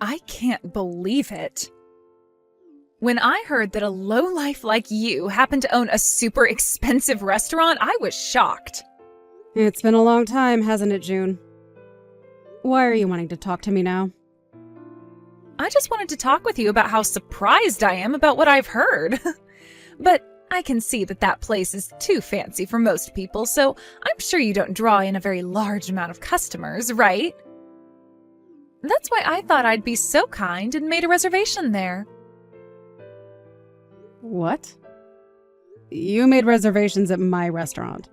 I can't believe it. When I heard that a lowlife like you happened to own a super expensive restaurant, I was shocked. It's been a long time, hasn't it, June? Why are you wanting to talk to me now? I just wanted to talk with you about how surprised I am about what I've heard. But I can see that place is too fancy for most people, so I'm sure you don't draw in a very large amount of customers, right? That's why I thought I'd be so kind and made a reservation there. What? You made reservations at my restaurant.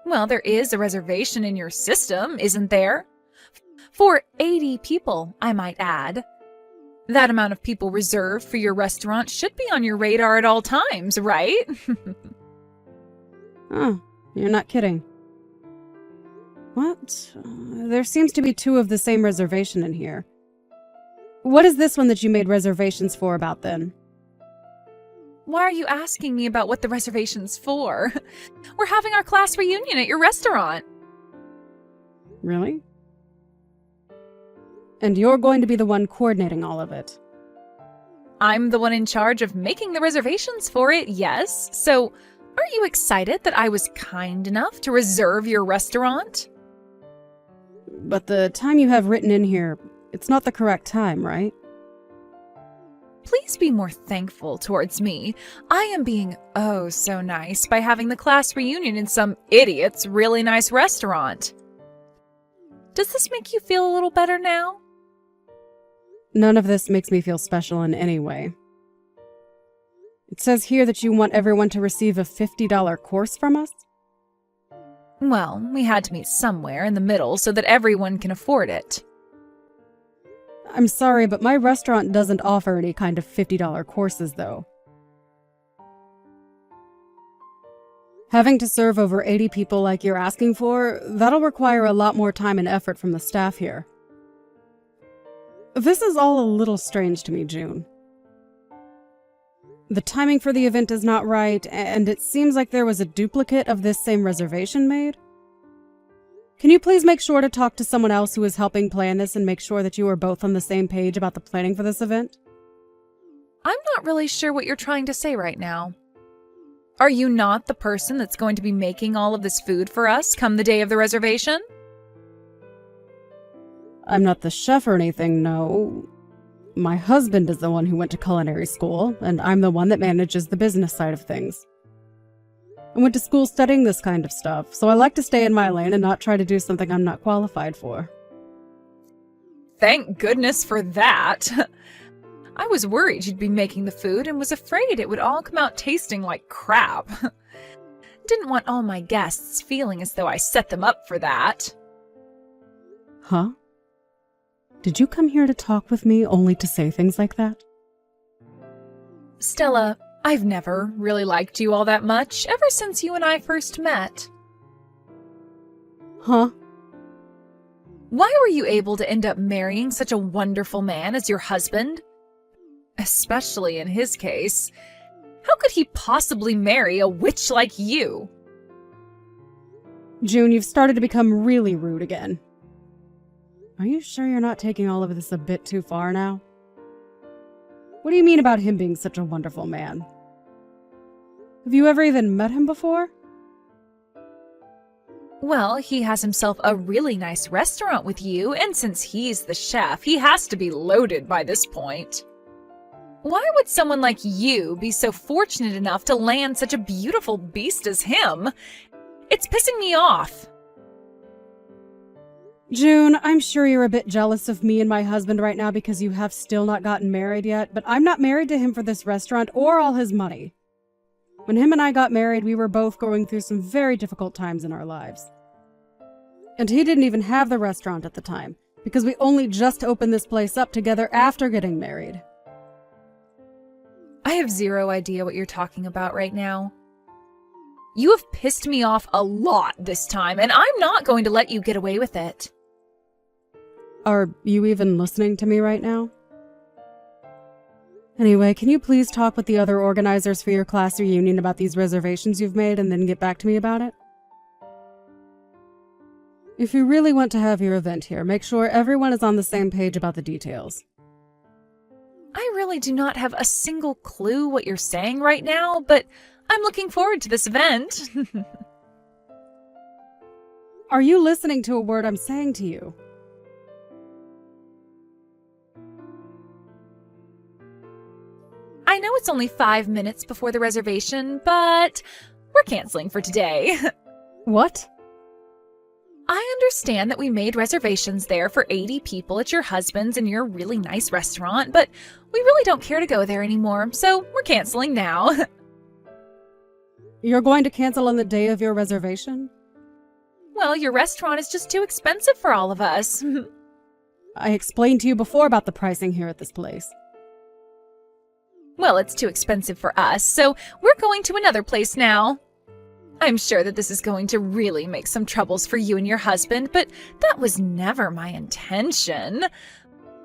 Well, there is a reservation in your system, isn't there? For 80 people, I might add. That amount of people reserved for your restaurant should be on your radar at all times, right? Oh, you're not kidding. What? There seems to be 2 of the same reservation in here. What is this one that you made reservations for about then? Why are you asking me about what the reservation's for? We're having our class reunion at your restaurant. Really? And you're going to be the one coordinating all of it. I'm the one in charge of making the reservations for it, yes. So, aren't you excited that I was kind enough to reserve your restaurant? But the time you have written in here, it's not the correct time, right? Please be more thankful towards me. I am being oh so nice by having the class reunion in some idiot's really nice restaurant. Does this make you feel a little better now? None of this makes me feel special in any way. It says here that you want everyone to receive a $50 course from us? Well, we had to meet somewhere in the middle so that everyone can afford it. I'm sorry, but my restaurant doesn't offer any kind of $50 courses, though. Having to serve over 80 people like you're asking for, that'll require a lot more time and effort from the staff here. This is all a little strange to me, June. The timing for the event is not right, and it seems like there was a duplicate of this same reservation made. Can you please make sure to talk to someone else who is helping plan this and make sure that you are both on the same page about the planning for this event? I'm not really sure what you're trying to say right now. Are you not the person that's going to be making all of this food for us come the day of the reservation? I'm not the chef or anything, no. My husband is the one who went to culinary school, and I'm the one that manages the business side of things. I went to school studying this kind of stuff, so I like to stay in my lane and not try to do something I'm not qualified for. Thank goodness for that. I was worried you'd be making the food and was afraid it would all come out tasting like crap. Didn't want all my guests feeling as though I set them up for that. Huh? Did you come here to talk with me only to say things like that? Stella, I've never really liked you all that much ever since you and I first met. Huh? Why were you able to end up marrying such a wonderful man as your husband? Especially in his case. How could he possibly marry a witch like you? June, you've started to become really rude again. Are you sure you're not taking all of this a bit too far now? What do you mean about him being such a wonderful man? Have you ever even met him before? Well, he has himself a really nice restaurant with you, and since he's the chef, he has to be loaded by this point. Why would someone like you be so fortunate enough to land such a beautiful beast as him? It's pissing me off. June, I'm sure you're a bit jealous of me and my husband right now because you have still not gotten married yet, but I'm not married to him for this restaurant or all his money. When him and I got married, we were both going through some very difficult times in our lives. And he didn't even have the restaurant at the time, because we only just opened this place up together after getting married. I have zero idea what you're talking about right now. You have pissed me off a lot this time, and I'm not going to let you get away with it. Are you even listening to me right now? Anyway, can you please talk with the other organizers for your class reunion about these reservations you've made and then get back to me about it? If you really want to have your event here, make sure everyone is on the same page about the details. I really do not have a single clue what you're saying right now, but I'm looking forward to this event. Are you listening to a word I'm saying to you? I know it's only 5 minutes before the reservation, but we're canceling for today. What? I understand that we made reservations there for 80 people at your husband's and your really nice restaurant, but we really don't care to go there anymore, so we're canceling now. You're going to cancel on the day of your reservation? Well, your restaurant is just too expensive for all of us. I explained to you before about the pricing here at this place. Well, it's too expensive for us, so we're going to another place now. I'm sure that this is going to really make some troubles for you and your husband, but that was never my intention.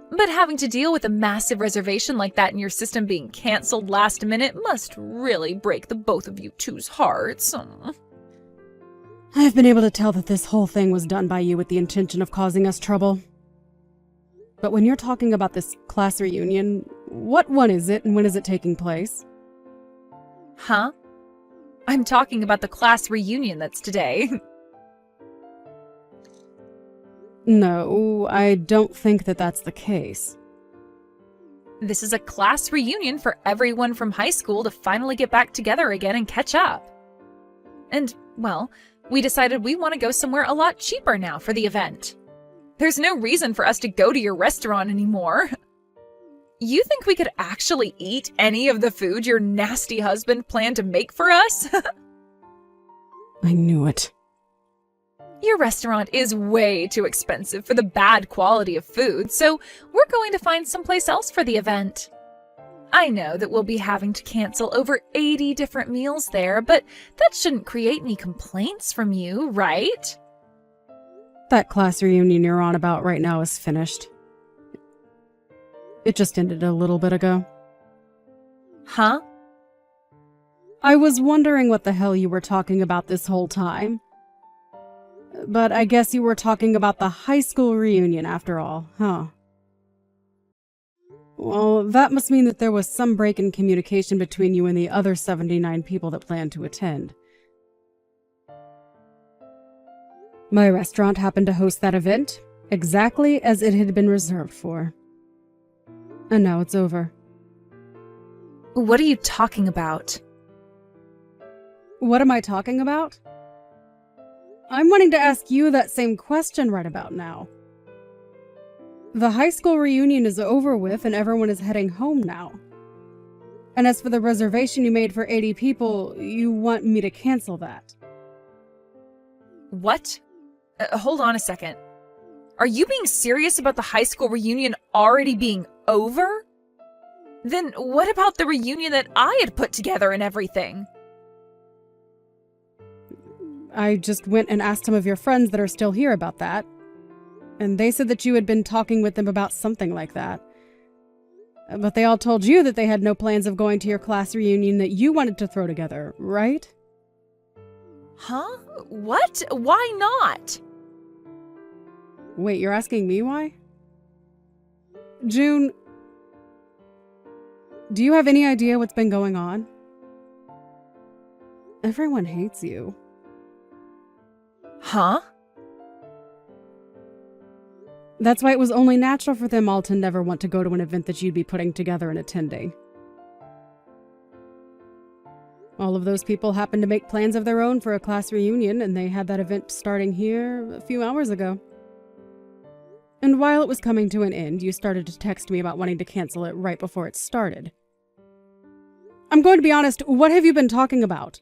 But having to deal with a massive reservation like that in your system being canceled last minute must really break the both of you two's hearts. I've been able to tell that this whole thing was done by you with the intention of causing us trouble. But when you're talking about this class reunion, what one is it and when is it taking place? Huh? I'm talking about the class reunion that's today. No, I don't think that that's the case. This is a class reunion for everyone from high school to finally get back together again and catch up. And, well, we decided we want to go somewhere a lot cheaper now for the event. There's no reason for us to go to your restaurant anymore. You think we could actually eat any of the food your nasty husband planned to make for us? I knew it. Your restaurant is way too expensive for the bad quality of food, so we're going to find someplace else for the event. I know that we'll be having to cancel over 80 different meals there, but that shouldn't create any complaints from you, right? That class reunion you're on about right now is finished. It just ended a little bit ago. Huh? I was wondering what the hell you were talking about this whole time. But I guess you were talking about the high school reunion after all, huh? Well, that must mean that there was some break in communication between you and the other 79 people that planned to attend. My restaurant happened to host that event, exactly as it had been reserved for. And now it's over. What are you talking about? What am I talking about? I'm wanting to ask you that same question right about now. The high school reunion is over with and everyone is heading home now. And as for the reservation you made for 80 people, you want me to cancel that. What? Hold on a second. Are you being serious about the high school reunion already being over? Then what about the reunion that I had put together and everything? I just went and asked some of your friends that are still here about that. And they said that you had been talking with them about something like that. But they all told you that they had no plans of going to your class reunion that you wanted to throw together, right? Huh? What? Why not? Wait, you're asking me why? June, do you have any idea what's been going on? Everyone hates you. Huh? That's why it was only natural for them all to never want to go to an event that you'd be putting together and attending. All of those people happened to make plans of their own for a class reunion, and they had that event starting here a few hours ago. And while it was coming to an end, you started to text me about wanting to cancel it right before it started. I'm going to be honest, what have you been talking about?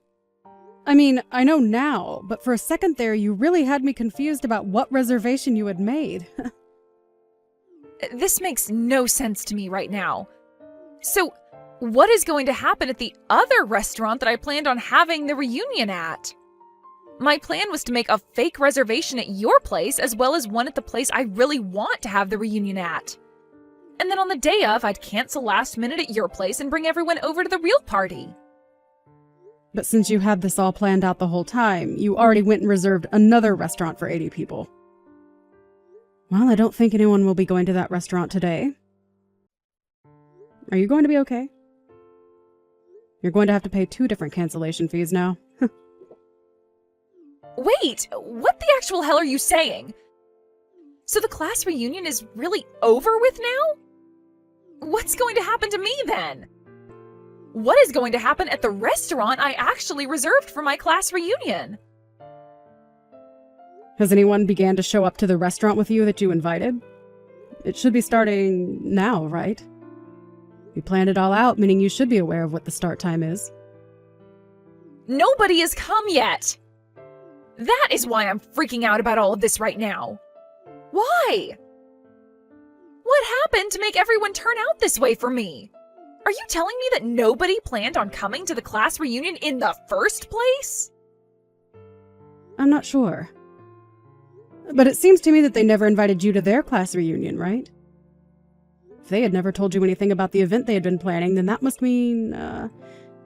I mean, I know now, but for a second there, you really had me confused about what reservation you had made. This makes no sense to me right now. So, what is going to happen at the other restaurant that I planned on having the reunion at? My plan was to make a fake reservation at your place as well as one at the place I really want to have the reunion at. And then on the day of, I'd cancel last minute at your place and bring everyone over to the real party. But since you had this all planned out the whole time, you already went and reserved another restaurant for 80 people. Well, I don't think anyone will be going to that restaurant today. Are you going to be okay? You're going to have to pay 2 different cancellation fees now. Wait, what the actual hell are you saying? So the class reunion is really over with now? What's going to happen to me then? What is going to happen at the restaurant I actually reserved for my class reunion? Has anyone began to show up to the restaurant with you that you invited? It should be starting now, right? You planned it all out, meaning you should be aware of what the start time is. Nobody has come yet! That is why I'm freaking out about all of this right now. Why? What happened to make everyone turn out this way for me? Are you telling me that nobody planned on coming to the class reunion in the first place? I'm not sure. But it seems to me that they never invited you to their class reunion, right? If they had never told you anything about the event they had been planning, then that must mean,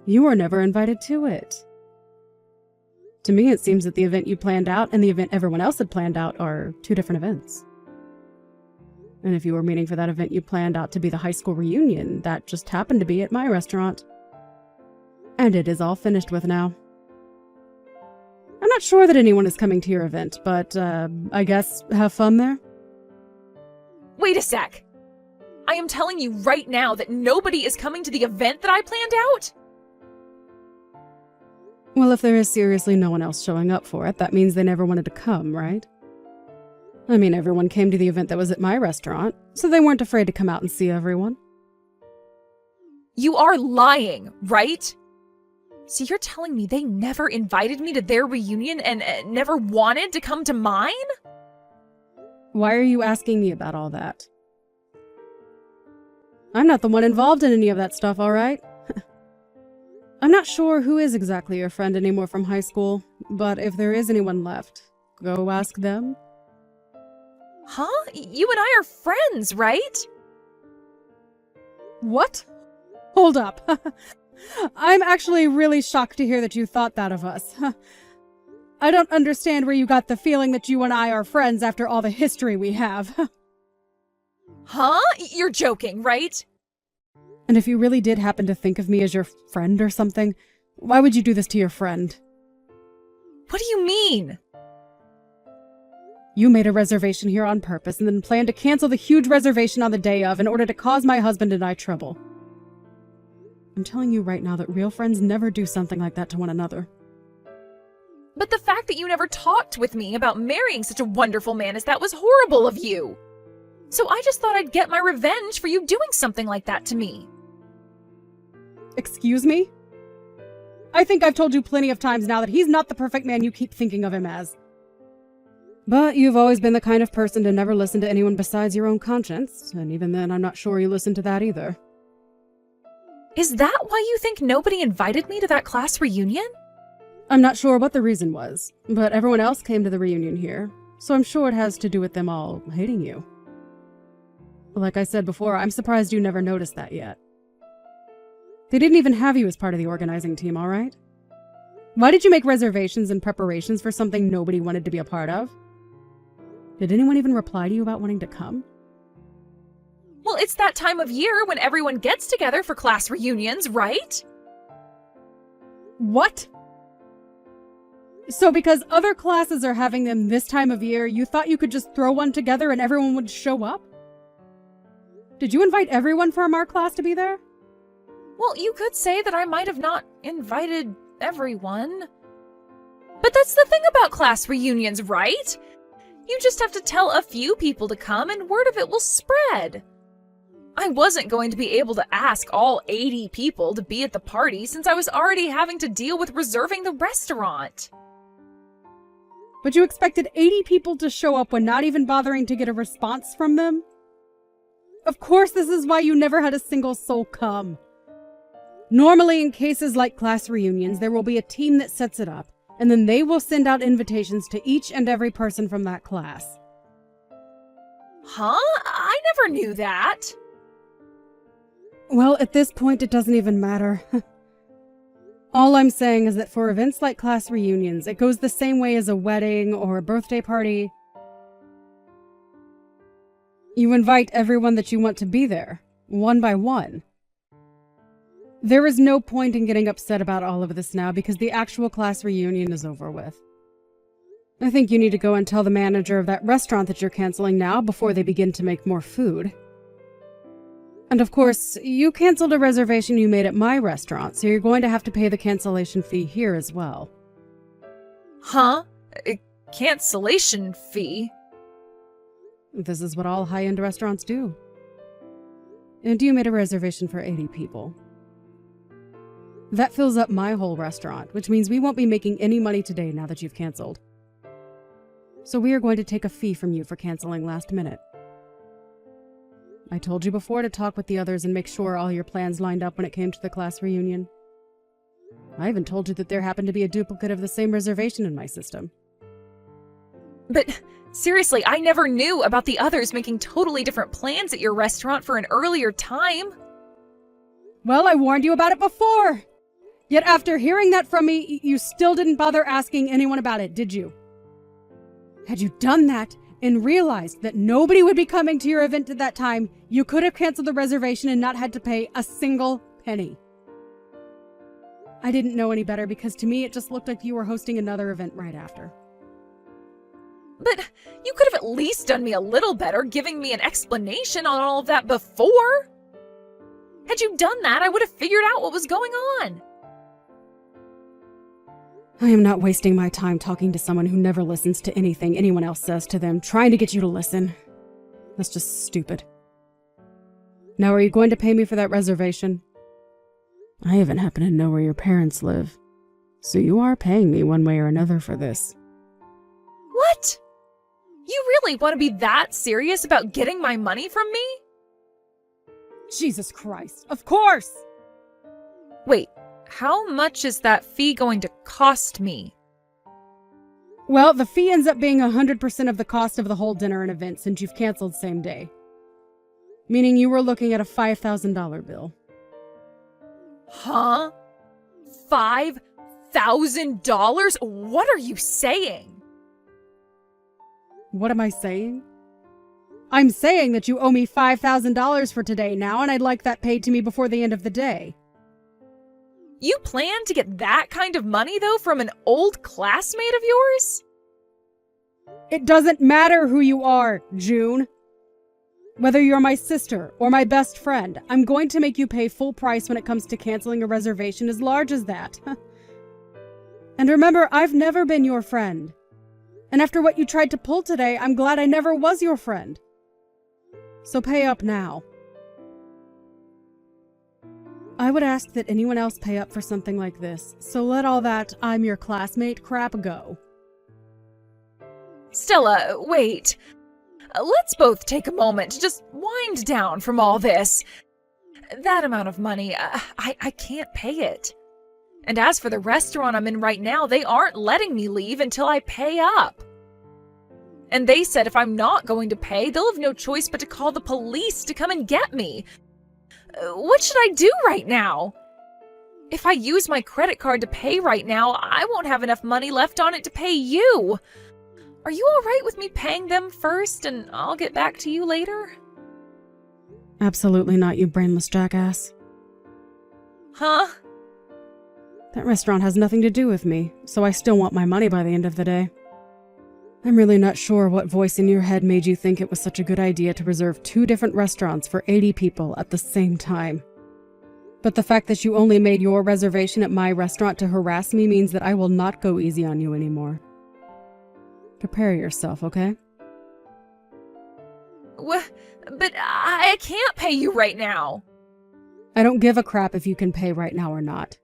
you were never invited to it. To me, it seems that the event you planned out and the event everyone else had planned out are 2 different events. And if you were meaning for that event you planned out to be the high school reunion, that just happened to be at my restaurant. And it is all finished with now. I'm not sure that anyone is coming to your event, but, I guess have fun there? Wait a sec. I am telling you right now that nobody is coming to the event that I planned out? Well, if there is seriously no one else showing up for it, that means they never wanted to come, right? I mean, everyone came to the event that was at my restaurant, so they weren't afraid to come out and see everyone. You are lying, right? So you're telling me they never invited me to their reunion and never wanted to come to mine? Why are you asking me about all that? I'm not the one involved in any of that stuff, all right? I'm not sure who is exactly your friend anymore from high school, but if there is anyone left, go ask them. Huh? You and I are friends, right? What? Hold up. I'm actually really shocked to hear that you thought that of us. I don't understand where you got the feeling that you and I are friends after all the history we have. Huh? You're joking, right? And if you really did happen to think of me as your friend or something, why would you do this to your friend? What do you mean? You made a reservation here on purpose and then planned to cancel the huge reservation on the day of in order to cause my husband and I trouble. I'm telling you right now that real friends never do something like that to one another. But the fact that you never talked with me about marrying such a wonderful man as that was horrible of you. So I just thought I'd get my revenge for you doing something like that to me. Excuse me? I think I've told you plenty of times now that he's not the perfect man you keep thinking of him as. But you've always been the kind of person to never listen to anyone besides your own conscience, and even then I'm not sure you listen to that either. Is that why you think nobody invited me to that class reunion? I'm not sure what the reason was, but everyone else came to the reunion here, so I'm sure it has to do with them all hating you. Like I said before, I'm surprised you never noticed that yet. They didn't even have you as part of the organizing team, all right? Why did you make reservations and preparations for something nobody wanted to be a part of? Did anyone even reply to you about wanting to come? Well, it's that time of year when everyone gets together for class reunions, right? What? So because other classes are having them this time of year, you thought you could just throw one together and everyone would show up? Did you invite everyone from our class to be there? Well, you could say that I might have not invited everyone. But that's the thing about class reunions, right? You just have to tell a few people to come and word of it will spread. I wasn't going to be able to ask all 80 people to be at the party since I was already having to deal with reserving the restaurant. But you expected 80 people to show up when not even bothering to get a response from them? Of course, this is why you never had a single soul come. Normally, in cases like class reunions, there will be a team that sets it up, and then they will send out invitations to each and every person from that class. Huh? I never knew that. Well, at this point, it doesn't even matter. All I'm saying is that for events like class reunions, it goes the same way as a wedding or a birthday party. You invite everyone that you want to be there, one by one. There is no point in getting upset about all of this now because the actual class reunion is over with. I think you need to go and tell the manager of that restaurant that you're canceling now before they begin to make more food. And of course, you canceled a reservation you made at my restaurant, so you're going to have to pay the cancellation fee here as well. Huh? A cancellation fee? This is what all high-end restaurants do. And you made a reservation for 80 people. That fills up my whole restaurant, which means we won't be making any money today now that you've canceled. So we are going to take a fee from you for canceling last minute. I told you before to talk with the others and make sure all your plans lined up when it came to the class reunion. I even told you that there happened to be a duplicate of the same reservation in my system. But seriously, I never knew about the others making totally different plans at your restaurant for an earlier time. Well, I warned you about it before! Yet after hearing that from me, you still didn't bother asking anyone about it, did you? Had you done that and realized that nobody would be coming to your event at that time, you could have canceled the reservation and not had to pay a single penny. I didn't know any better because to me it just looked like you were hosting another event right after. But you could have at least done me a little better, giving me an explanation on all of that before. Had you done that, I would have figured out what was going on. I am not wasting my time talking to someone who never listens to anything anyone else says to them, trying to get you to listen. That's just stupid. Now, are you going to pay me for that reservation? I even happen to know where your parents live, so you are paying me one way or another for this. What? You really want to be that serious about getting my money from me? Jesus Christ, of course! Wait, how much is that fee going to cost me? Well, the fee ends up being 100% of the cost of the whole dinner and event since you've canceled same day. Meaning you were looking at a $5,000 bill. Huh? $5,000? What are you saying? What am I saying? I'm saying that you owe me $5,000 for today now, and I'd like that paid to me before the end of the day. You plan to get that kind of money, though, from an old classmate of yours? It doesn't matter who you are, June. Whether you're my sister or my best friend, I'm going to make you pay full price when it comes to canceling a reservation as large as that. And remember, I've never been your friend. And after what you tried to pull today, I'm glad I never was your friend. So pay up now. I would ask that anyone else pay up for something like this, so let all that I'm your classmate crap go. Stella, wait. Let's both take a moment to just wind down from all this. That amount of money, I can't pay it. And as for the restaurant I'm in right now, they aren't letting me leave until I pay up. And they said if I'm not going to pay, they'll have no choice but to call the police to come and get me. What should I do right now? If I use my credit card to pay right now, I won't have enough money left on it to pay you. Are you all right with me paying them first and I'll get back to you later? Absolutely not, you brainless jackass. Huh? That restaurant has nothing to do with me, so I still want my money by the end of the day. I'm really not sure what voice in your head made you think it was such a good idea to reserve 2 different restaurants for 80 people at the same time. But the fact that you only made your reservation at my restaurant to harass me means that I will not go easy on you anymore. Prepare yourself, okay? But I can't pay you right now. I don't give a crap if you can pay right now or not.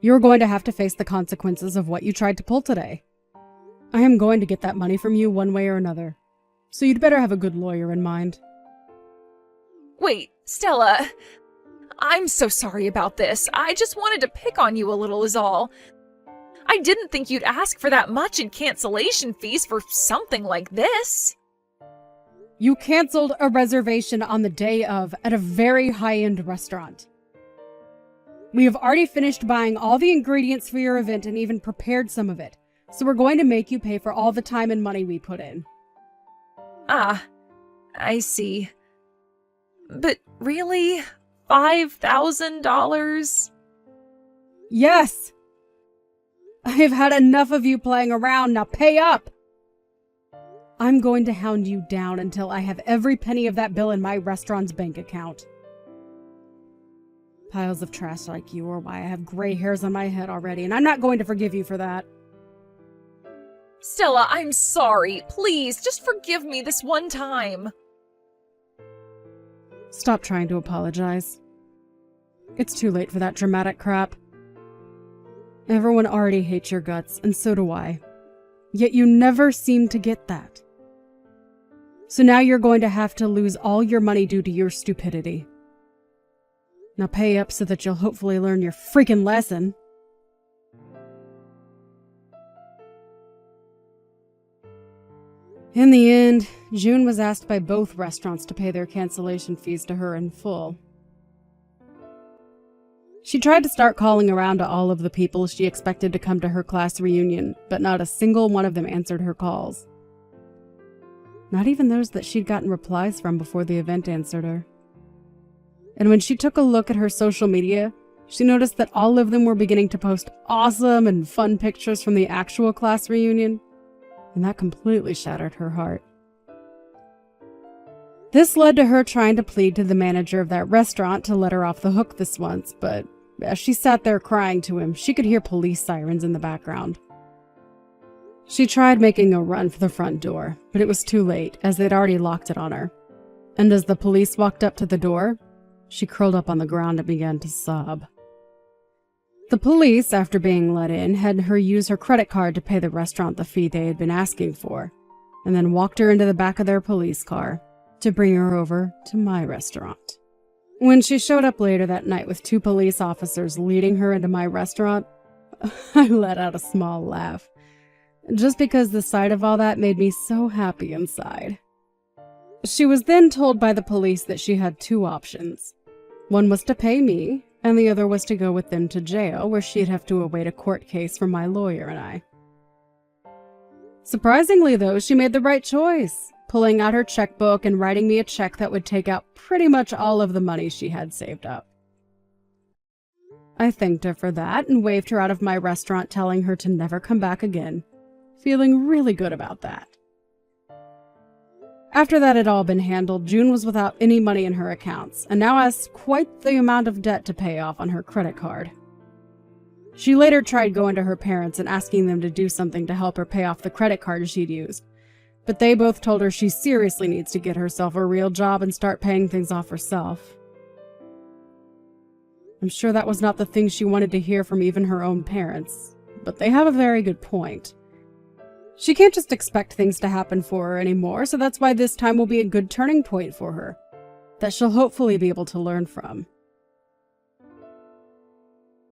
You're going to have to face the consequences of what you tried to pull today. I am going to get that money from you one way or another, so you'd better have a good lawyer in mind. Wait, Stella, I'm so sorry about this. I just wanted to pick on you a little is all. I didn't think you'd ask for that much in cancellation fees for something like this. You canceled a reservation on the day of at a very high-end restaurant. We have already finished buying all the ingredients for your event and even prepared some of it. So we're going to make you pay for all the time and money we put in. I see. But really? $5,000? Yes! I've had enough of you playing around. Now pay up! I'm going to hound you down until I have every penny of that bill in my restaurant's bank account. Piles of trash like you are why I have gray hairs on my head already, and I'm not going to forgive you for that. Stella, I'm sorry. Please, just forgive me this one time. Stop trying to apologize. It's too late for that dramatic crap. Everyone already hates your guts, and so do I. Yet you never seem to get that. So now you're going to have to lose all your money due to your stupidity. Now pay up so that you'll hopefully learn your freaking lesson. In the end, June was asked by both restaurants to pay their cancellation fees to her in full. She tried to start calling around to all of the people she expected to come to her class reunion, but not a single one of them answered her calls. Not even those that she'd gotten replies from before the event answered her. And when she took a look at her social media, she noticed that all of them were beginning to post awesome and fun pictures from the actual class reunion, and that completely shattered her heart. This led to her trying to plead to the manager of that restaurant to let her off the hook this once, but as she sat there crying to him, she could hear police sirens in the background. She tried making a run for the front door, but it was too late, as they'd already locked it on her. And as the police walked up to the door, she curled up on the ground and began to sob. The police, after being let in, had her use her credit card to pay the restaurant the fee they had been asking for, and then walked her into the back of their police car to bring her over to my restaurant. When she showed up later that night with 2 police officers leading her into my restaurant, I let out a small laugh, just because the sight of all that made me so happy inside. She was then told by the police that she had 2 options. One was to pay me, and the other was to go with them to jail, where she'd have to await a court case from my lawyer and I. Surprisingly, though, she made the right choice, pulling out her checkbook and writing me a check that would take out pretty much all of the money she had saved up. I thanked her for that and waved her out of my restaurant, telling her to never come back again, feeling really good about that. After that had all been handled, June was without any money in her accounts, and now has quite the amount of debt to pay off on her credit card. She later tried going to her parents and asking them to do something to help her pay off the credit card she'd used, but they both told her she seriously needs to get herself a real job and start paying things off herself. I'm sure that was not the thing she wanted to hear from even her own parents, but they have a very good point. She can't just expect things to happen for her anymore, so that's why this time will be a good turning point for her, that she'll hopefully be able to learn from.